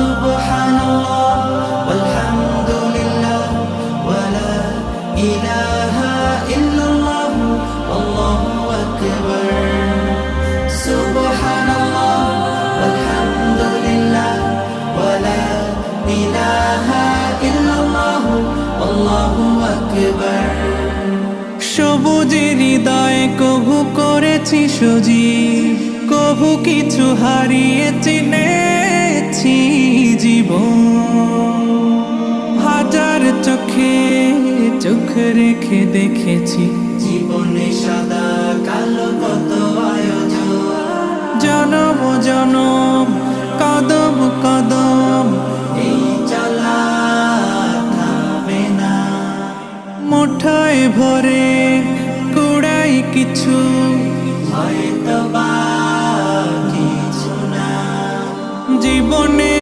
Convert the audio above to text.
সুবহানাল্লাহ ওয়ালহামদুলিল্লাহ ওয়ালা ইলাহা ইল্লাল্লাহ আল্লাহু আকবার সুবহানাল্লাহ ওয়ালহামদুলিল্লাহ ওয়ালা ইলাহা ইল্লাল্লাহ আল্লাহু আকবার সবুজের হৃদয়ে কভু করেছি সজীব কভু কিছু হারিয়ে চিনেছি জীবন হাজার চোখে চোখ রেখে দেখেছি জীবনে সাদা কালো কত আয়োজন জনম জনম কদম কদম এই চলা থামে না মুঠোয় ভরে কুড়াই কিছু